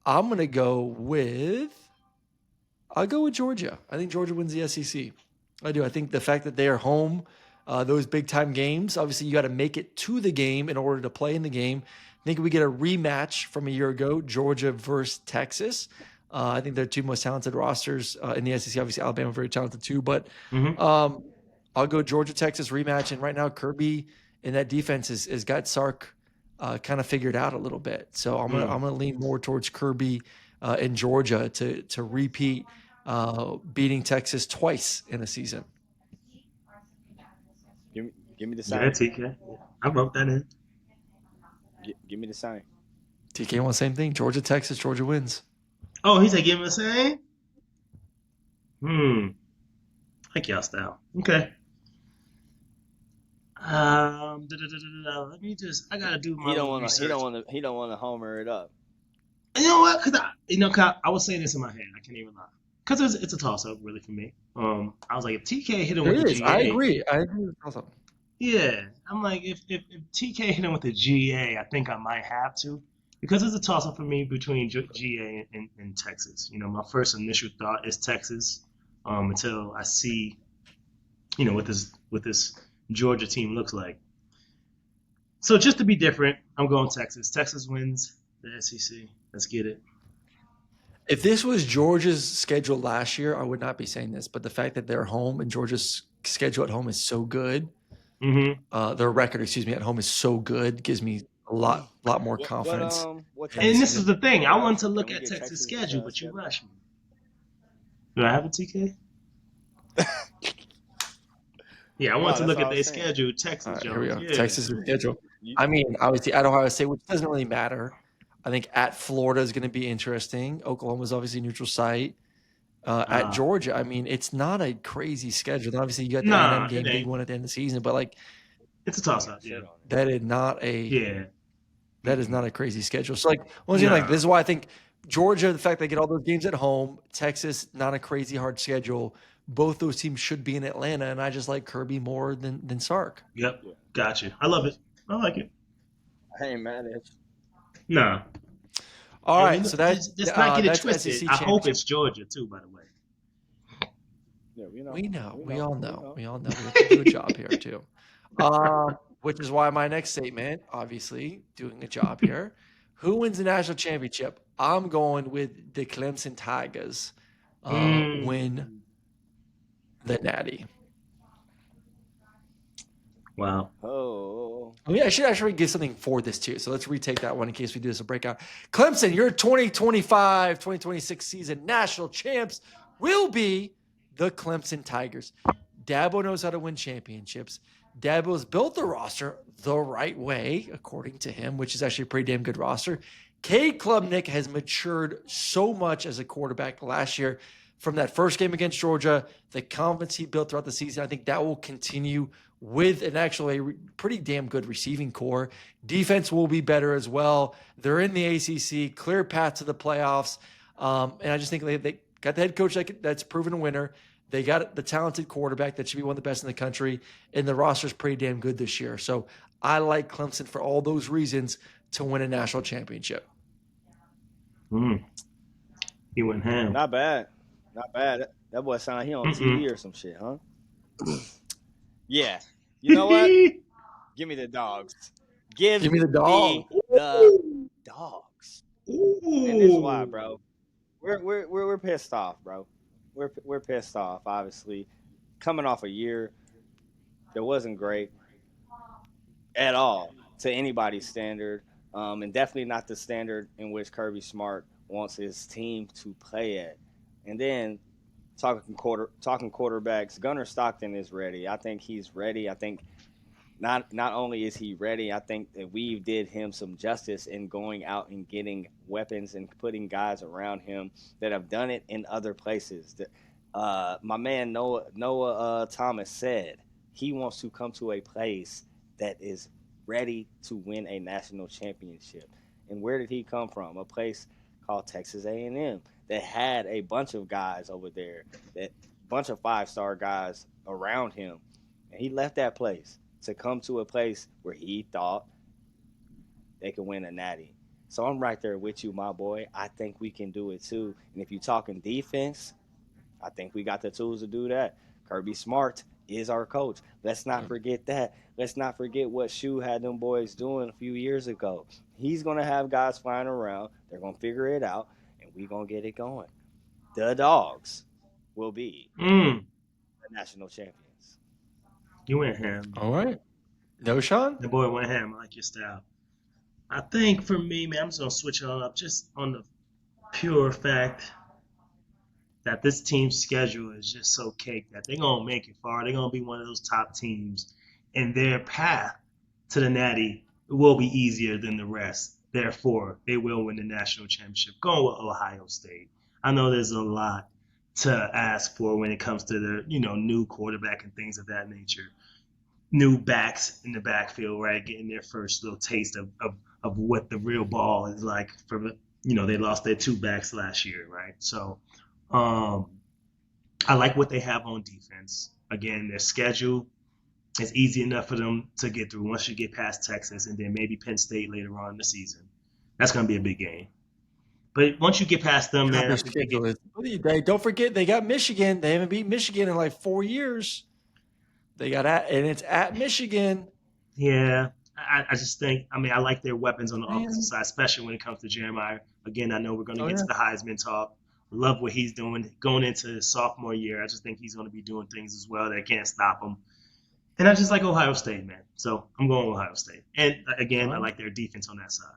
I'm gonna go with. I'll go with Georgia. I think Georgia wins the SEC. I do. I think the fact that they are home. Those big time games, obviously, you got to make it to the game in order to play in the game. I think we get a rematch from a year ago, Georgia versus Texas. I think they're two most talented rosters in the SEC. Obviously, Alabama very talented too, but I'll go Georgia Texas rematch. And right now, Kirby in that defense has got Sark kind of figured out a little bit. So I'm gonna lean more towards Kirby in Georgia to repeat beating Texas twice in a season. Give me the sign. Yeah, TK. I wrote that in. Give me the sign. TK wants the same thing. Georgia, Texas, Georgia wins. Oh, he said give him the same? Like y'all style. Okay. Let me just. I gotta do my. He don't want research. to. He don't want to homer it up. You know what? Cause I was saying this in my head. I can't even lie. Cause it's a toss up really for me. I was like, if TK hit him with the GA, I agree with toss up. Yeah, I'm like, if TK hit him with the GA, I think I might have to, because it's a toss up for me between GA and Texas. You know, my first initial thought is Texas, until I see, you know, what this Georgia team looks like. So just to be different, I'm going Texas. Texas wins the SEC. Let's get it. If this was Georgia's schedule last year, I would not be saying this. But the fact that they're home and Georgia's schedule at home is so good, their record, at home is so good, gives me a lot more confidence. And this is the thing. I want to look at Texas' schedule, but you rushed me. Do I have a TK? Yeah, I want to look at their schedule. Texas, here we go. Yeah. Texas' schedule. I mean, obviously, at Ohio State, which doesn't really matter. I think at Florida is going to be interesting. Oklahoma is obviously a neutral site. At Georgia, I mean, it's not a crazy schedule. And obviously, you got the A&M game, big one at the end of the season, but like, it's a toss-up. Yeah, that is not a crazy schedule. So like, once again, like this is why I think Georgia, the fact they get all those games at home, Texas, not a crazy hard schedule. Both those teams should be in Atlanta, and I just like Kirby more than Sark. Yep, got you. I love it. I like it. I ain't mad at you. Nah. All right, so that's not get it that's twisted. SEC I hope it's Georgia too, by the way. Yeah, we know. We all know. We have to do a job here too. Which is why my next statement, obviously, doing a job here. Who wins the national championship? I'm going with the Clemson Tigers. Win the Natty. Wow. Oh. I should actually give something for this too. So let's retake that one in case we do this a breakout. Clemson, your 2025-2026 season national champs will be the Clemson Tigers. Dabo knows how to win championships. Dabo's built the roster the right way, according to him, which is actually a pretty damn good roster. Cade Klubnik has matured so much as a quarterback last year from that first game against Georgia, the confidence he built throughout the season. I think that will continue with an actually pretty damn good receiving core. Defense will be better as well. They're in the ACC, clear path to the playoffs. And I just think they got the head coach that's proven a winner. They got the talented quarterback that should be one of the best in the country, and the roster is pretty damn good this year. So I like Clemson for all those reasons to win a national championship. He went ham. Not bad. Not bad. That boy sound like he on TV or some shit, huh? Yeah. You know what? Give me the Dogs. Give me the me Dawg. the Dogs. Ooh. And this is why, bro. We're pissed off, bro. We're pissed off, obviously. Coming off a year that wasn't great at all to anybody's standard. And definitely not the standard in which Kirby Smart wants his team to play at. And then talking quarterbacks, Gunnar Stockton is ready. I think he's ready. I think not only is he ready, I think that we did him some justice in going out and getting weapons and putting guys around him that have done it in other places. My man Noah Thomas said he wants to come to a place that is ready to win a national championship. And where did he come from? A place called Texas A&M that had a bunch of guys over there, that bunch of 5-star guys around him. And he left that place to come to a place where he thought they could win a natty. So I'm right there with you, my boy. I think we can do it too. And if you're talking defense, I think we got the tools to do that. Kirby Smart is our coach. Let's not forget that. Let's not forget what Shu had them boys doing a few years ago. He's going to have guys flying around. They're going to figure it out, and we're going to get it going. The Dogs will be the national champions. You went ham. All right. Knowshon? The boy went ham. I like your style. I think for me, man, I'm just going to switch it on up just on the pure fact that this team's schedule is just so caked that they're going to make it far. They're going to be one of those top teams. And their path to the Natty will be easier than the rest. Therefore, they will win the national championship. Going with Ohio State. I know there's a lot to ask for when it comes to the, new quarterback and things of that nature. New backs in the backfield, right? Getting their first little taste of what the real ball is like. They lost their 2 backs last year, right? So I like what they have on defense. Again, their schedule is easy enough for them to get through once you get past Texas and then maybe Penn State later on in the season. That's going to be a big game. But once you get past them, man, don't forget they got Michigan. They haven't beat Michigan in like 4 years. And it's at Michigan. Yeah, I just think, I like their weapons on the offensive side, especially when it comes to Jeremiah. Again, I know we're going to get to the Heisman talk. Love what he's doing going into his sophomore year. I just think he's going to be doing things as well that can't stop him. And I just like Ohio State, man. So I'm going with Ohio State. And again, I like their defense on that side.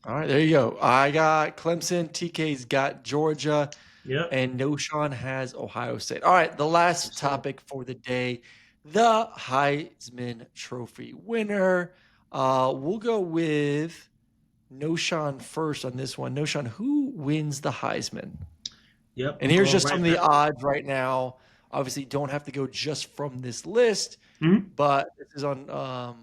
All right, there you go. I got Clemson. TK's got Georgia. Yep. And Knowshon has Ohio State. All right, the last topic for the day, the Heisman Trophy winner. We'll go with Knowshon first on this one. Knowshon, who wins the Heisman? Yep. And here's just some of the odds right now. Obviously, don't have to go just from this list, but this is on.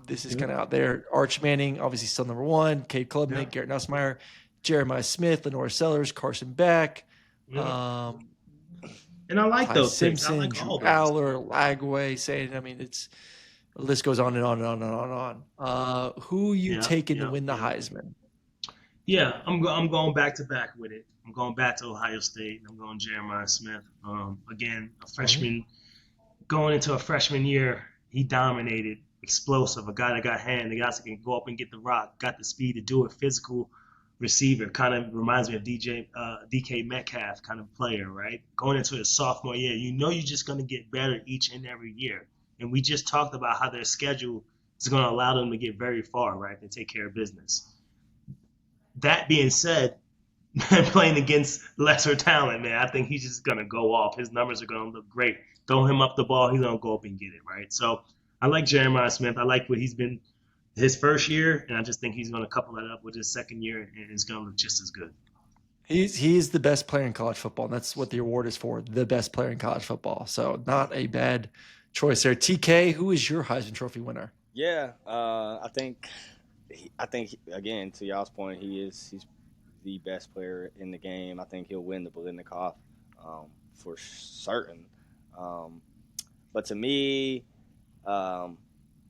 This is kind of out there. Arch Manning, obviously still number 1. Cade Klubnik, Garrett Nussmeier, Jeremiah Smith, Lenore Sellers, Carson Beck. And I like those Simpson, like Drew Aller, Lagway, saying, the list goes on and on and on and on and on. Who you taking to win the Heisman? Yeah, I'm going back to back with it. I'm going back to Ohio State. I'm going Jeremiah Smith. Again, a freshman going into a freshman year, he dominated, explosive, a guy that got hand, the guys that can go up and get the rock, got the speed to do it, physical receiver, kind of reminds me of DK Metcalf kind of player, right? Going into his sophomore year, you're just going to get better each and every year. And we just talked about how their schedule is going to allow them to get very far, right, and take care of business. That being said, playing against lesser talent, man, I think he's just going to go off. His numbers are going to look great. Throw him up the ball, he's going to go up and get it, right? So I like Jeremiah Smith. I like what he's been his first year, and I just think he's going to couple that up with his second year, and it's going to look just as good. He's the best player in college football, and that's what the award is for, the best player in college football. So not a bad choice there. TK, who is your Heisman Trophy winner? Yeah, I think again, to y'all's point, he's the best player in the game. I think he'll win the Biletnikoff. for certain. But to me,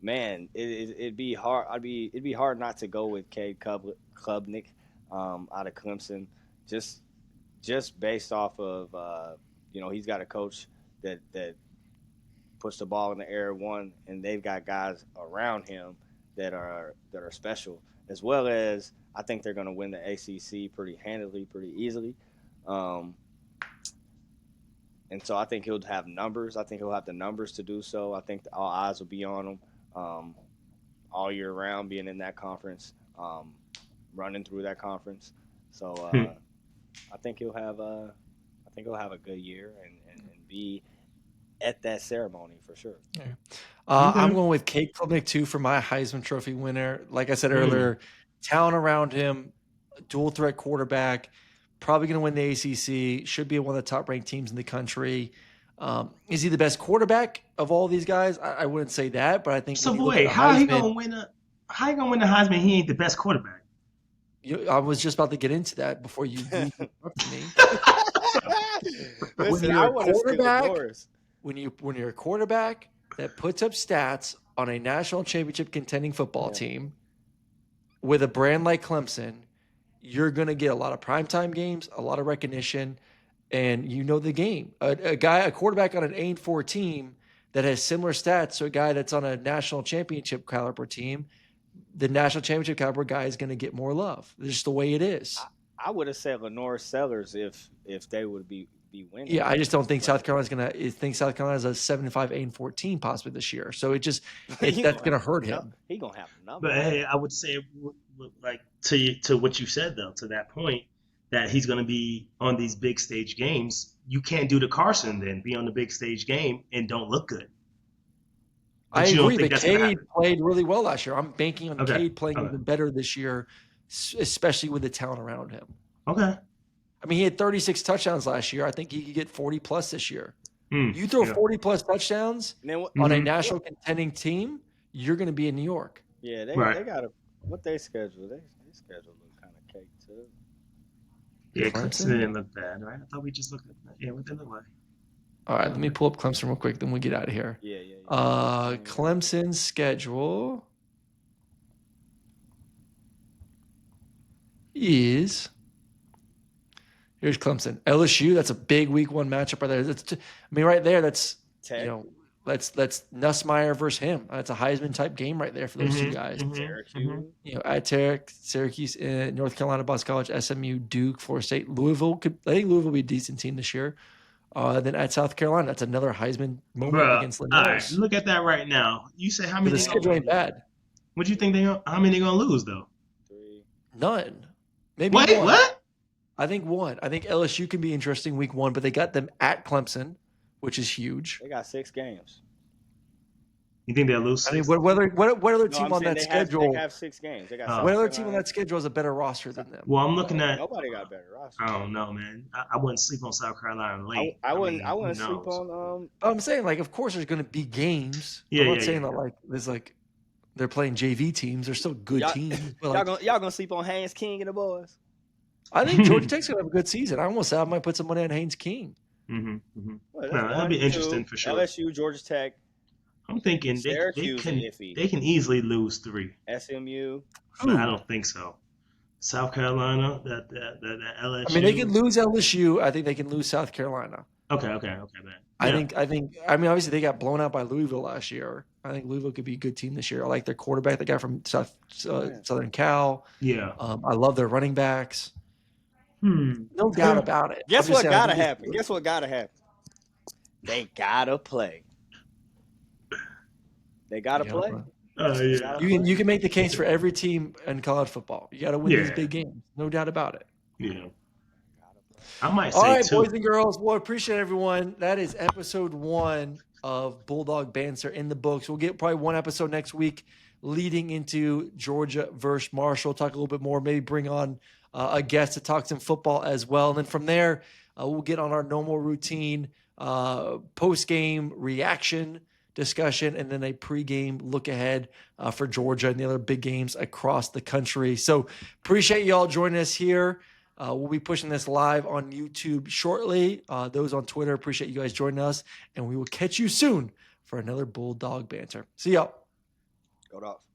man, it'd be hard. It'd be hard not to go with Cade Klubnik out of Clemson, just based off of he's got a coach that puts the ball in the air and they've got guys around him that are special, as well as I think they're going to win the ACC pretty handily, pretty easily. And so I think he'll have numbers. I think he'll have the numbers to do so. I think all eyes will be on him all year round, being in that conference, running through that conference. So I think he'll have a good year and be at that ceremony for sure. Yeah. I'm going with Cade Klubnik too for my Heisman Trophy winner. Like I said earlier, talent around him, dual threat quarterback, probably going to win the ACC. Should be one of the top ranked teams in the country. Is he the best quarterback of all these guys? I wouldn't say that, but I think. So wait, how he gonna win the Heisman? He ain't the best quarterback. I was just about to get into that before you interrupted me. Listen, I want to skip the doors. When you're a quarterback that puts up stats on a national championship contending football team with a brand like Clemson, you're going to get a lot of primetime games, a lot of recognition, and you know the game. A quarterback on an 8-4 team that has similar stats to a guy that's on a national championship caliber team, the national championship caliber guy is going to get more love. It's just the way it is. I would have said Lenore Sellers if they would be winning. Yeah, I just don't think South Carolina's going to think South Carolina's a 7-5, 8-14 possibly this year. So that's going to hurt him. He's going to have a number. But hey, I would say, like to what you said though, to that point, that he's going to be on these big stage games. You can't do the Carson then, be on the big stage game and don't look good. I agree, but Cade played really well last year. I'm banking on Cade playing even better this year, especially with the talent around him. Okay. I mean, he had 36 touchdowns last year. I think he could get 40 plus this year. You throw 40 plus touchdowns on a national contending team, you're going to be in New York. Yeah, they got what they schedule. They schedule look kind of cake too. Yeah, Clemson didn't look bad, right? I thought we just looked at that. Yeah, what they look like. All right, let me pull up Clemson real quick, then we get out of here. Yeah. Clemson's schedule is here's Clemson. LSU, that's a big week one matchup right there. Right there, that's Tech. That's Nussmeier versus him. That's a Heisman type game right there for those two guys. Syracuse. At Tech, Syracuse, North Carolina, Boston College, SMU, Duke, Florida State, Louisville. I think Louisville will be a decent team this year. Then at South Carolina, that's another Heisman moment against Lenore. All right, look at that right now. You say how many? The schedule ain't bad. What do you think how many they gonna lose though? 3. None. Maybe Wait, one. what? I think one. I think LSU can be interesting week one, but they got them at Clemson, which is huge. They got 6 games. You think they'll lose? I mean, what other team on that schedule? They have 6 games. They got what other team on that schedule has a better roster than them? Well, I'm looking at. Nobody got a better roster. I don't know, man. I wouldn't sleep on South Carolina late. I wouldn't sleep on. I'm saying, like, of course, there's going to be games. Yeah, I'm not saying that like there's like they're playing JV teams. They're still good teams. But y'all gonna sleep on Haynes King and the boys? I think Georgia Tech's gonna have a good season. I almost said I might put some money on Haynes King. Well, that'd be interesting for sure. LSU, Georgia Tech. I'm thinking they can easily lose 3. SMU. I don't think so. South Carolina, that LSU. I mean, they can lose LSU. I think they can lose South Carolina. Okay, man. I think. I mean, obviously they got blown out by Louisville last year. I think Louisville could be a good team this year. I like their quarterback, the guy from Southern Cal. Yeah. I love their running backs. No doubt about it. Guess what gotta happen? They gotta play. They gotta play. Yeah. You can make the case for every team in college football. You got to win these big games, no doubt about it. Yeah. I might say all right, 2. boys and girls. Well, appreciate everyone. That is episode 1 of Bulldawg Banter in the books. We'll get probably one episode next week leading into Georgia versus Marshall. Talk a little bit more, maybe bring on a guest to talk some football as well. And then from there, we'll get on our normal routine post-game reaction discussion and then a pregame look ahead for Georgia and the other big games across the country. So appreciate you all joining us here We'll be pushing this live on YouTube shortly. Those on Twitter, appreciate you guys joining us, and we will catch you soon for another Bulldawg Banter. See y'all. Go Dogs.